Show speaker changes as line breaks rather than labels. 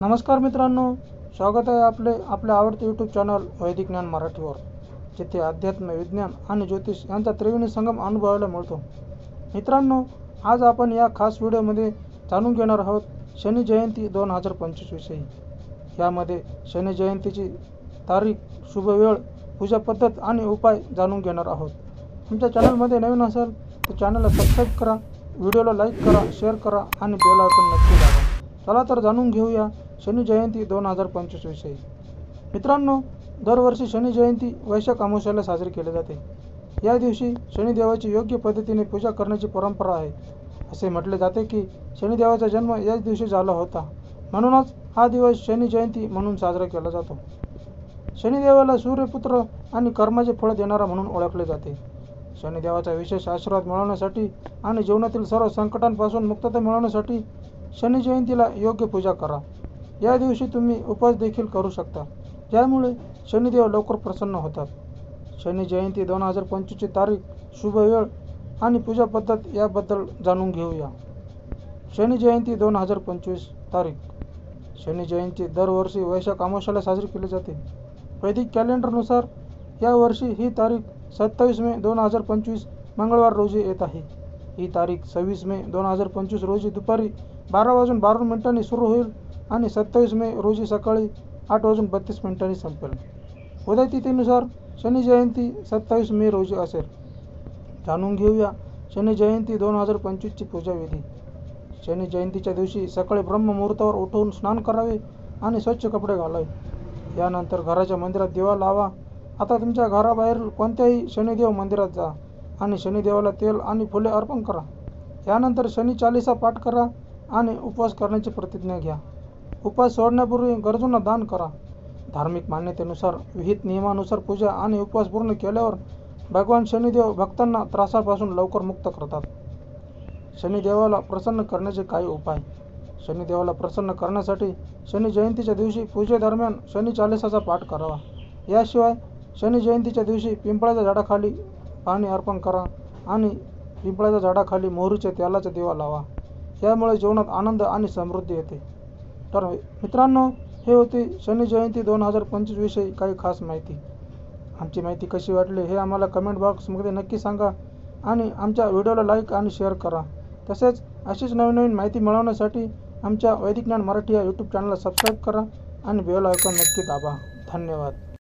नमस्कार मित्रांनो, स्वागत आहे आपल्या आवडते यूट्यूब चॅनल वैदिक ज्ञान मराठीवर, जिथे अध्यात्म, विज्ञान आणि ज्योतिष यांचा त्रिवेणी संगम अनुभवायला मिळतो. मित्रांनो, आज आपण या खास व्हिडिओमध्ये जाणून घेणार आहोत शनी जयंती 2025 विषयी. यामध्ये शनी जयंतीची तारीख, शुभ वेळ, पूजा पद्धत आणि उपाय जाणून घेणार आहोत. तुमच्या चॅनलमध्ये नवीन असेल तर चॅनलला सबस्क्राईब करा, व्हिडिओला लाईक करा, शेअर करा आणि बेल आयकॉन नक्की दाबा. चला तर जाणून घेऊया शनी जयंती 2025 विषयी. मित्रांनो, दरवर्षी शनी जयंती वैशाख अमावस्येला साजरी केली जाते. या दिवशी शनिदेवाची योग्य पद्धतीने पूजा करण्याची परंपरा आहे. असे म्हटले जाते की शनिदेवाचा जन्म याच दिवशी झाला होता, म्हणूनच हा दिवस शनी जयंती म्हणून साजरा केला जातो. शनिदेवाला सूर्यपुत्र आणि कर्माचे फळ देणारा म्हणून ओळखले जाते. शनिदेवाचा विशेष आशीर्वाद मिळवण्यासाठी आणि जीवनातील सर्व संकटांपासून मुक्तता मिळवण्यासाठी शनी जयंतीला योग्य पूजा करा. या दिवशी तुम्ही उपवास देखील करू शकता, ज्यामुळे शनिदेव लवकर प्रसन्न होतात. शनी जयंती 2025 ची तारीख, शुभ वेळ आणि पूजा पद्धत याबद्दल जाणून घेऊया. शनी जयंती 2025 तारीख. शनी जयंती दरवर्षी वैशाख अमावस्येला साजरी केली जाते. वैदिक कॅलेंडरनुसार या वर्षी ही तारीख 27 मे 2025 मंगळवार रोजी येत आहे. ही तारीख 26 मे 2025 रोजी दुपारी 12:12 सुरू होईल आणि 27 मे रोजी सकाळी 8:32 संपेल. उदय तिथीनुसार शनी जयंती 27 मे रोजी असेल. जाणून घेऊया शनी जयंती 2025 ची पूजा विधी. शनी जयंतीच्या दिवशी सकाळी ब्रह्म मुहूर्तावर उठून स्नान करावे आणि स्वच्छ कपडे घालावे. यानंतर घराच्या मंदिरात दिवा लावा. आता तुमच्या घराबाहेर कोणत्याही शनिदेव मंदिरात जा आणि शनिदेवाला तेल आणि फुले अर्पण करा. यानंतर शनी चालीसा पाठ करा आणि उपवास करण्याची प्रतिज्ञा घ्या. उपवास सोडण्यापूर्वी गरजूंना दान करा. धार्मिक मान्यतेनुसार विहित नियमानुसार पूजा आणि उपवास पूर्ण केल्यावर भगवान शनिदेव भक्तांना त्रासापासून लवकर मुक्त करतात. शनिदेवाला प्रसन्न करण्याचे काही उपाय. शनिदेवाला प्रसन्न करण्यासाठी शनी जयंतीच्या दिवशी पूजेदरम्यान शनी चालीसाचा पाठ करावा. याशिवाय शनी जयंतीच्या दिवशी पिंपळाच्या झाडाखाली पाणी अर्पण करा आणि पिंपळाच्या झाडाखाली मोहरीच्या तेलाचा दिवा लावा. यामुळे जीवनात आनंद आणि समृद्धी येते. तर मित्रांनो, हे होती शनी जयंती 2025 विषयी काही खास माहिती. आमची माहिती कशी वाटली हे आम्हाला कमेंट बॉक्समध्ये नक्की सांगा आणि आमच्या व्हिडिओला लाईक आणि शेअर करा. तसेच अशीच नवीन माहिती मिळवण्यासाठी आमच्या वैदिक ज्ञान मराठी या यूट्यूब चॅनलला सबस्क्राईब करा आणि बेल आयकॉन नक्की दाबा. धन्यवाद.